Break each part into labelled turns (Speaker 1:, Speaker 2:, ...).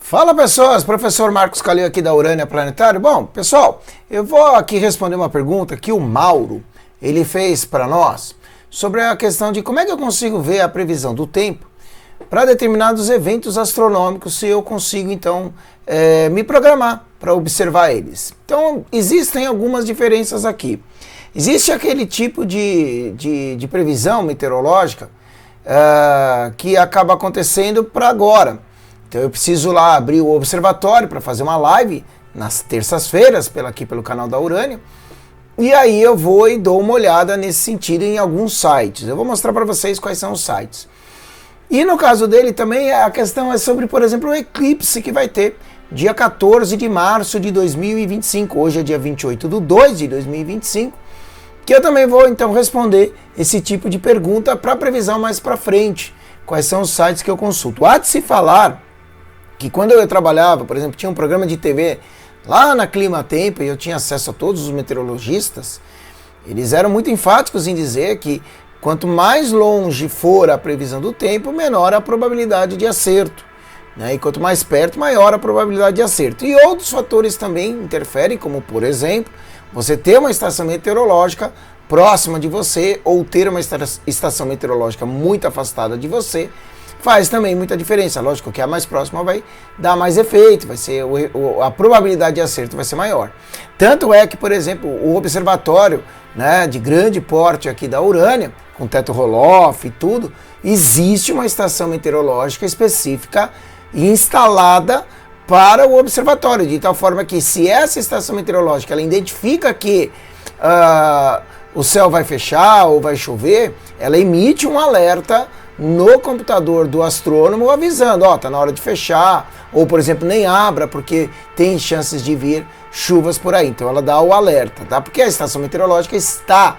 Speaker 1: Fala pessoas, professor Marcos Calil aqui da Urânia Planetário. Bom, pessoal, eu vou aqui responder uma pergunta que o Mauro, ele fez para nós sobre a questão de como é que eu consigo ver a previsão do tempo para determinados eventos astronômicos, se eu consigo então me programar para observar eles. Então, existem algumas diferenças aqui. Existe aquele tipo de previsão meteorológica que acaba acontecendo para agora. Então eu preciso lá abrir o observatório para fazer uma live nas terças-feiras aqui pelo canal da Urânia. E aí eu vou e dou uma olhada nesse sentido em alguns sites. Eu vou mostrar para vocês quais são os sites. E no caso dele também a questão é sobre, por exemplo, o eclipse que vai ter dia 14 de março de 2025. Hoje é dia 28/2 de 2025. Que eu também vou então responder esse tipo de pergunta para previsão mais para frente. Quais são os sites que eu consulto. Há de se falar que quando eu trabalhava, por exemplo, tinha um programa de TV lá na Clima Tempo e eu tinha acesso a todos os meteorologistas, eles eram muito enfáticos em dizer que quanto mais longe for a previsão do tempo, menor a probabilidade de acerto, né? E quanto mais perto, maior a probabilidade de acerto. E outros fatores também interferem, como por exemplo, você ter uma estação meteorológica próxima de você ou ter uma estação meteorológica muito afastada de você, faz também muita diferença. Lógico que a mais próxima vai dar mais efeito, vai ser a probabilidade de acerto vai ser maior. Tanto é que, por exemplo, o observatório, né, de grande porte aqui da Urânia, com teto roll-off e tudo, existe uma estação meteorológica específica instalada para o observatório, de tal forma que se essa estação meteorológica ela identifica que o céu vai fechar ou vai chover, ela emite um alerta no computador do astrônomo avisando, ó, tá na hora de fechar, ou por exemplo, nem abra porque tem chances de vir chuvas por aí. Então ela dá o alerta, tá? Porque a estação meteorológica está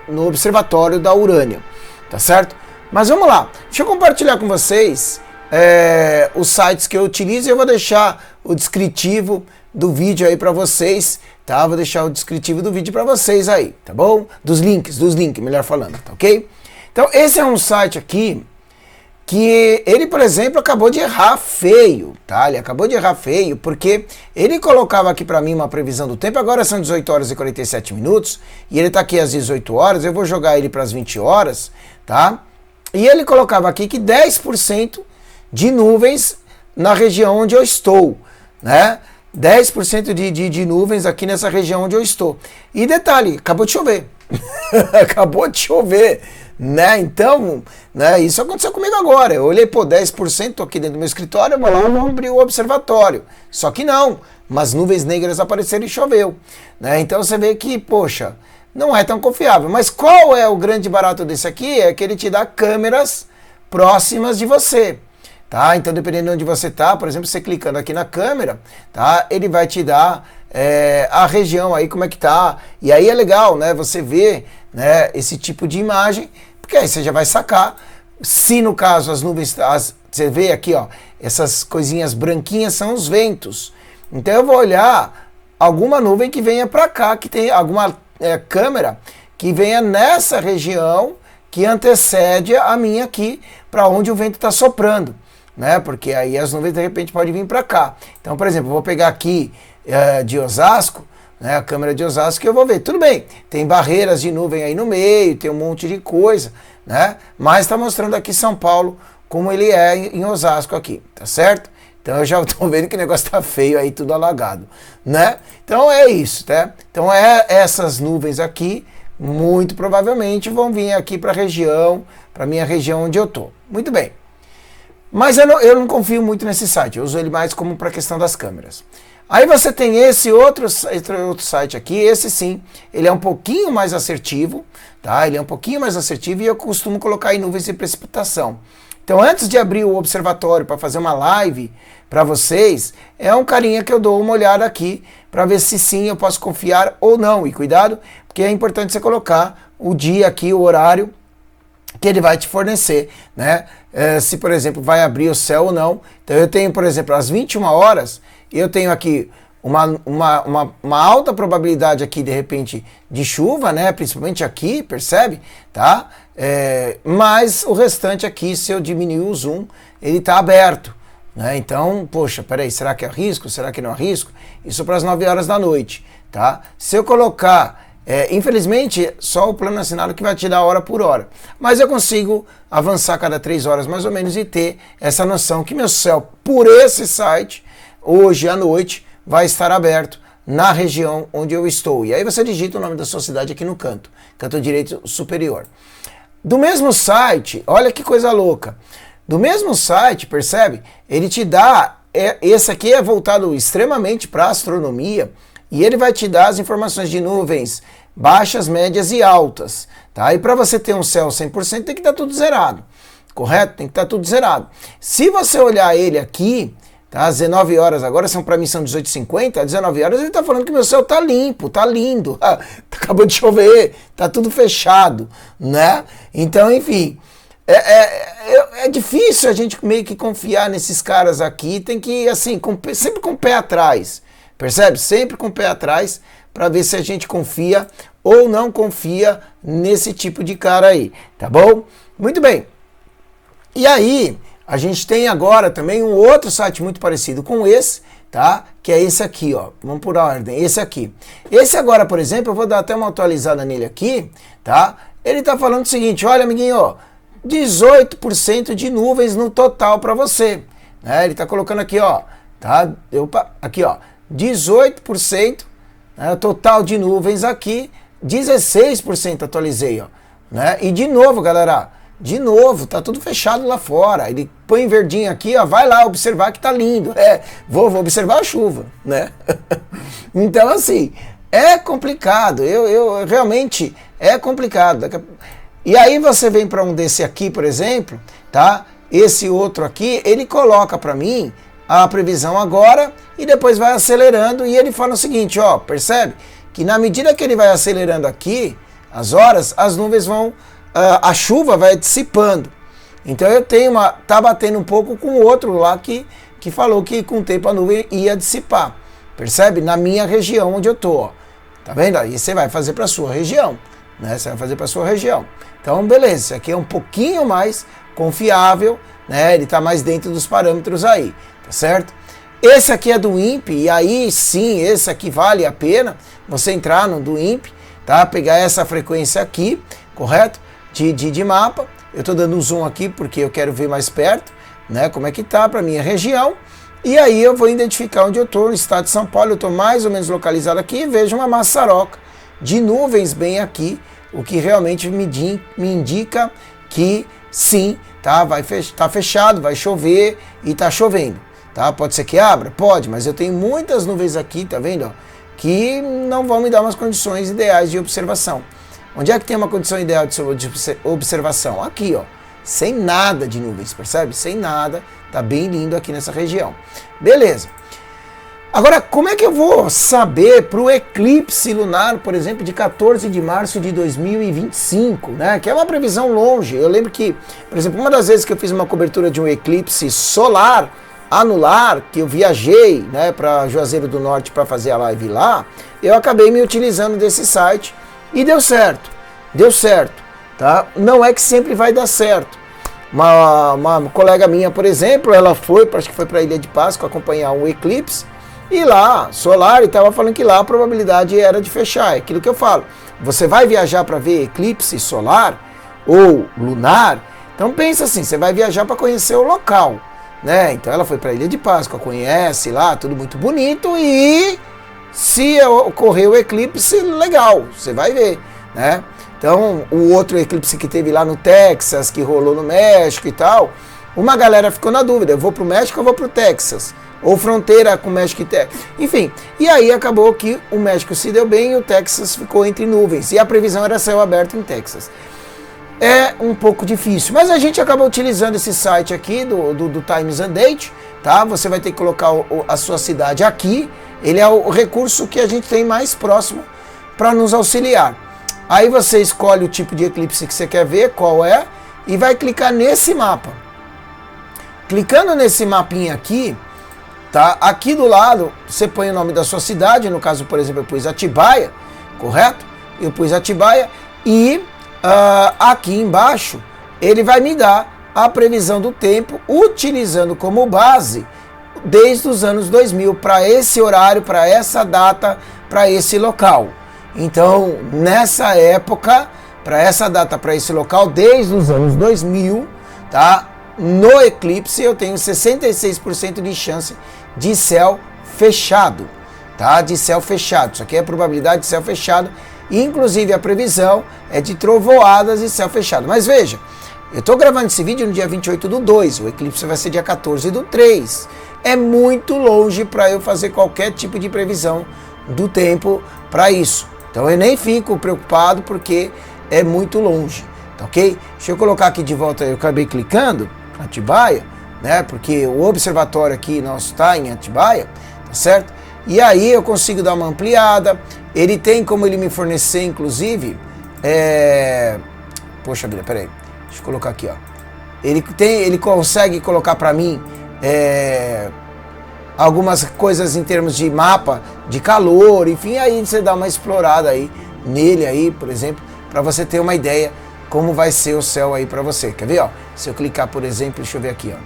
Speaker 1: no observatório da Urânia, tá certo? Mas vamos lá, deixa eu compartilhar com vocês os sites que eu utilizo e eu vou deixar o descritivo do vídeo aí para vocês, tá? Vou deixar o descritivo do vídeo para vocês aí, tá bom? Dos links, melhor falando, tá ok? Então, esse é um site aqui que ele, por exemplo, acabou de errar feio, tá? Ele acabou de errar feio porque ele colocava aqui para mim uma previsão do tempo, agora são 18 horas e 47 minutos, e ele tá aqui às 18 horas, eu vou jogar ele para as 20 horas, tá? E ele colocava aqui que 10% de nuvens na região onde eu estou, né? 10% de nuvens aqui nessa região onde eu estou. E detalhe, acabou de chover. Acabou de chover, né? Então, né, isso aconteceu comigo agora. Eu olhei, pô, 10%, tô aqui dentro do meu escritório, eu vou lá, vou abrir o observatório. Só que não, umas nuvens negras apareceram e choveu, né? Então você vê que, poxa, não é tão confiável. Mas qual é o grande barato desse aqui? É que ele te dá câmeras próximas de você. Tá? Então, dependendo de onde você tá, por exemplo, você clicando aqui na câmera, tá? Ele vai te dar a região aí, como é que tá. E aí é legal, né? Você vê, né, esse tipo de imagem, porque aí você já vai sacar. Se no caso as nuvens, você vê aqui, ó, essas coisinhas branquinhas são os ventos. Então eu vou olhar alguma nuvem que venha para cá, que tem alguma câmera que venha nessa região que antecede a minha aqui, para onde o vento está soprando, né? Porque aí as nuvens de repente podem vir para cá. Então, por exemplo, eu vou pegar aqui de Osasco, né, a câmera de Osasco, que eu vou ver. Tudo bem, tem barreiras de nuvem aí no meio, tem um monte de coisa, né? Mas está mostrando aqui São Paulo como ele é em Osasco aqui, tá certo? Então eu já estou vendo que o negócio está feio aí, tudo alagado, né? Então é isso, tá? Então essas nuvens aqui, muito provavelmente vão vir aqui para a região, para minha região onde eu estou. Muito bem. Mas eu não confio muito nesse site, eu uso ele mais como para a questão das câmeras. Aí você tem esse outro site aqui, esse sim, ele é um pouquinho mais assertivo, tá? Ele é um pouquinho mais assertivo e eu costumo colocar em nuvens de precipitação. Então antes de abrir o observatório para fazer uma live para vocês, é um carinha que eu dou uma olhada aqui para ver se sim eu posso confiar ou não. E cuidado, porque é importante você colocar o dia aqui, o horário que ele vai te fornecer, né? Se, por exemplo, vai abrir o céu ou não. Então eu tenho, por exemplo, às 21 horas, eu tenho aqui uma alta probabilidade aqui, de repente, de chuva, né? Principalmente aqui, percebe? Tá? Mas o restante aqui, se eu diminuir o zoom, ele está aberto. Né? Então, poxa, peraí, será que é risco? Será que não é risco? Isso para as 9 horas da noite. Tá? Se eu colocar... infelizmente, só o plano assinado que vai te dar hora por hora. Mas eu consigo avançar cada 3 horas mais ou menos e ter essa noção que meu céu, por esse site, hoje à noite, vai estar aberto na região onde eu estou. E aí você digita o nome da sua cidade aqui no canto direito superior. Do mesmo site, olha que coisa louca. Do mesmo site, percebe? Ele te dá, esse aqui é voltado extremamente para a astronomia, e ele vai te dar as informações de nuvens baixas, médias e altas, tá? E para você ter um céu 100% tem que estar tudo zerado, correto? Tem que estar tudo zerado. Se você olhar ele aqui, tá? Às 19 horas agora, para mim são 18h50, às 19 horas ele está falando que meu céu tá limpo, tá lindo, acabou de chover, tá tudo fechado, né? Então, enfim, é difícil a gente meio que confiar nesses caras aqui, tem que ir assim, sempre com o pé atrás. Percebe? Sempre com o pé atrás para ver se a gente confia ou não confia nesse tipo de cara aí, tá bom? Muito bem. E aí, a gente tem agora também um outro site muito parecido com esse, tá? Que é esse aqui, ó. Vamos por ordem, esse aqui. Esse agora, por exemplo, eu vou dar até uma atualizada nele aqui, tá? Ele tá falando o seguinte, olha, amiguinho, ó, 18% de nuvens no total para você. Né? Ele tá colocando aqui, ó, tá? Aqui, ó. 18%, né, total de nuvens aqui, 16% atualizei, ó, né? E de novo, galera, de novo, tá tudo fechado lá fora. Ele põe em verdinho aqui, ó, vai lá observar que tá lindo. Vou observar a chuva, né? Então, assim, é complicado, eu realmente é complicado. E aí você vem para um desse aqui, por exemplo, tá? Esse outro aqui, ele coloca para mim a previsão agora e depois vai acelerando e ele fala o seguinte, ó, percebe? Que na medida que ele vai acelerando aqui, as horas, as nuvens vão, a chuva vai dissipando. Então eu tenho tá batendo um pouco com o outro lá que falou que com o tempo a nuvem ia dissipar, percebe? Na minha região onde eu tô, ó. Tá vendo? Aí você vai fazer para sua região, né? Você vai fazer para sua região. Então, beleza, isso aqui é um pouquinho mais confiável, né? Ele tá mais dentro dos parâmetros aí. Tá certo? Esse aqui é do INPE, e aí sim, esse aqui vale a pena você entrar no do INPE, tá? Pegar essa frequência aqui, correto? De mapa. Eu tô dando um zoom aqui porque eu quero ver mais perto, né? Como é que tá para minha região. E aí eu vou identificar onde eu tô, no estado de São Paulo. Eu tô mais ou menos localizado aqui e vejo uma maçaroca de nuvens bem aqui, o que realmente me indica que sim, tá? Tá fechado, vai chover e tá chovendo. Tá? Pode ser que abra? Pode, mas eu tenho muitas nuvens aqui, tá vendo? Ó, que não vão me dar umas condições ideais de observação. Onde é que tem uma condição ideal de observação? Aqui, ó, sem nada de nuvens, percebe? Sem nada, tá bem lindo aqui nessa região. Beleza. Agora, como é que eu vou saber para o eclipse lunar, por exemplo, de 14 de março de 2025, né? Que é uma previsão longe. Eu lembro que, por exemplo, uma das vezes que eu fiz uma cobertura de um eclipse solar, anular, que eu viajei, né, para Juazeiro do Norte para fazer a live lá, eu acabei me utilizando desse site e deu certo, tá? Não é que sempre vai dar certo. Uma colega minha, por exemplo, ela acho que foi para a Ilha de Páscoa acompanhar um eclipse e lá, solar, e estava falando que lá a probabilidade era de fechar. É aquilo que eu falo, você vai viajar para ver eclipse solar ou lunar, então pensa assim, você vai viajar para conhecer o local. né? Então ela foi para a Ilha de Páscoa, conhece lá, tudo muito bonito, e se ocorrer o eclipse, legal, você vai ver, né? Então, o outro eclipse que teve lá no Texas, que rolou no México e tal, uma galera ficou na dúvida, eu vou pro México ou vou pro Texas? Ou fronteira com o México e Texas? Enfim, e aí acabou que o México se deu bem e o Texas ficou entre nuvens, e a previsão era céu aberto em Texas. É um pouco difícil, mas a gente acaba utilizando esse site aqui do Times and Date, tá? Você vai ter que colocar a sua cidade aqui, ele é o recurso que a gente tem mais próximo para nos auxiliar. Aí você escolhe o tipo de eclipse que você quer ver, qual é, e vai clicar nesse mapa. Clicando nesse mapinha aqui, tá? Aqui do lado, você põe o nome da sua cidade, no caso, por exemplo, eu pus Atibaia, correto? Eu pus Atibaia e aqui embaixo, ele vai me dar a previsão do tempo, utilizando como base desde os anos 2000 para esse horário, para essa data, para esse local. Então, nessa época, para essa data, para esse local, desde os anos 2000, tá? No eclipse eu tenho 66% de chance de céu fechado, tá? De céu fechado. Isso aqui é a probabilidade de céu fechado. Inclusive a previsão é de trovoadas e céu fechado. Mas veja, eu estou gravando esse vídeo no dia 28/2, o eclipse vai ser dia 14/3. É muito longe para eu fazer qualquer tipo de previsão do tempo para isso. Então eu nem fico preocupado porque é muito longe, tá ok? Deixa eu colocar aqui de volta, eu acabei clicando, Atibaia, né? Porque o observatório aqui nosso está em Atibaia, tá certo? E aí eu consigo dar uma ampliada, ele tem como ele me fornecer, inclusive, poxa vida, peraí, deixa eu colocar aqui, ó. Ele consegue colocar para mim algumas coisas em termos de mapa, de calor, enfim, aí você dá uma explorada aí nele aí, por exemplo, para você ter uma ideia como vai ser o céu aí para você. Quer ver, ó? Se eu clicar, por exemplo, deixa eu ver aqui, ó.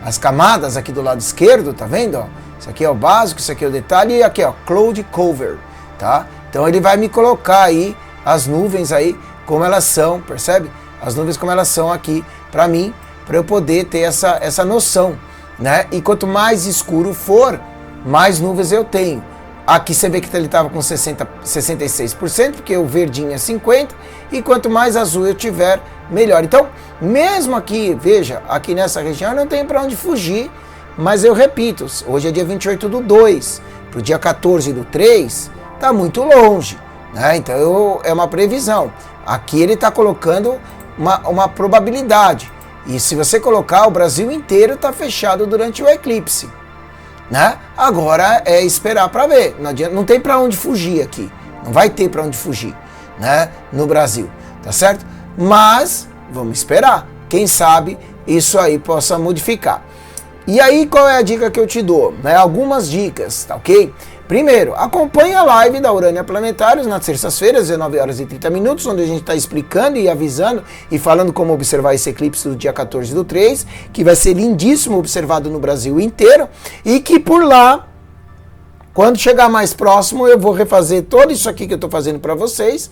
Speaker 1: As camadas aqui do lado esquerdo, tá vendo, ó? Isso aqui é o básico, isso aqui é o detalhe, e aqui, ó, Cloud Cover, tá? Então ele vai me colocar aí as nuvens aí, como elas são, percebe? As nuvens como elas são aqui para mim, para eu poder ter essa noção, né? E quanto mais escuro for, mais nuvens eu tenho. Aqui você vê que ele estava com 66%, porque o verdinho é 50%, e quanto mais azul eu tiver, melhor. Então, mesmo aqui, veja, aqui nessa região eu não tenho para onde fugir, mas eu repito, hoje é dia 28/2, para o dia 14/3, está muito longe, né? Então é uma previsão. Aqui ele está colocando uma probabilidade. E se você colocar, o Brasil inteiro está fechado durante o eclipse, né? Agora é esperar para ver. Não tem para onde fugir aqui. Não vai ter para onde fugir, né? No Brasil, tá certo? Mas vamos esperar. Quem sabe isso aí possa modificar. E aí qual é a dica que eu te dou? Né? Algumas dicas, tá ok? Primeiro, acompanhe a live da Urânia Planetários nas terças-feiras, 19h30, onde a gente está explicando e avisando e falando como observar esse eclipse do dia 14/3, que vai ser lindíssimo, observado no Brasil inteiro, e que por lá, quando chegar mais próximo, eu vou refazer tudo isso aqui que eu estou fazendo para vocês,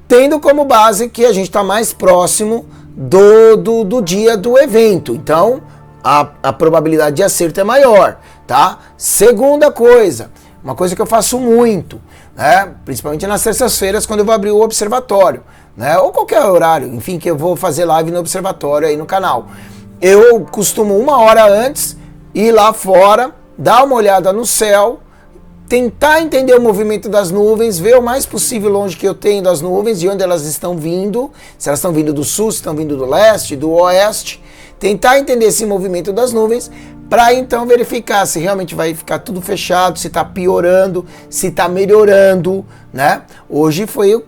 Speaker 1: tendo como base que a gente está mais próximo do dia do evento. Então, a probabilidade de acerto é maior, tá? Segunda coisa, uma coisa que eu faço muito, né? Principalmente nas terças-feiras, quando eu vou abrir o observatório, né? Ou qualquer horário, enfim, que eu vou fazer live no observatório aí no canal. Eu costumo 1 hora antes ir lá fora, dar uma olhada no céu, tentar entender o movimento das nuvens, ver o mais possível longe que eu tenho das nuvens, de onde elas estão vindo, se elas estão vindo do sul, se estão vindo do leste, do oeste, tentar entender esse movimento das nuvens, para então verificar se realmente vai ficar tudo fechado, se está piorando, se está melhorando, né? Hoje foi o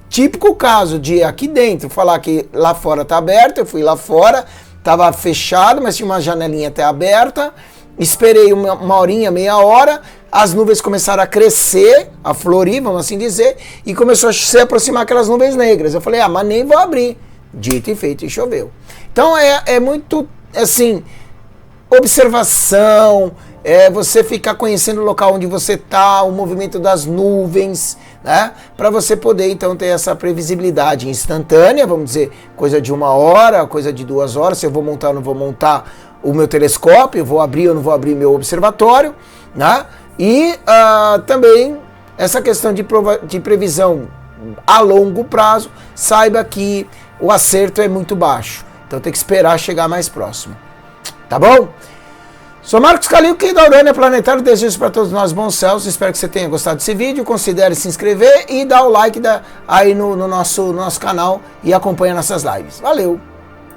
Speaker 1: típico caso de aqui dentro falar que lá fora está aberto, eu fui lá fora, estava fechado, mas tinha uma janelinha até aberta, esperei uma horinha, meia hora, as nuvens começaram a crescer, a florir, vamos assim dizer, e começou a se aproximar aquelas nuvens negras. Eu falei, mas nem vou abrir. Dito e feito, e choveu. Então é muito, assim, observação, você ficar conhecendo o local onde você está, o movimento das nuvens, né? Para você poder, então, ter essa previsibilidade instantânea, vamos dizer, coisa de 1 hora, coisa de 2 horas, se eu vou montar ou não vou montar o meu telescópio, vou abrir ou não vou abrir meu observatório, né? E também essa questão de previsão a longo prazo, saiba que o acerto é muito baixo. Então tem que esperar chegar mais próximo. Tá bom? Sou Marcos Calil, aqui da Urânia Planetário. Desejo para todos nós bons céus. Espero que você tenha gostado desse vídeo. Considere se inscrever e dar o like aí no nosso canal e acompanha nossas lives. Valeu!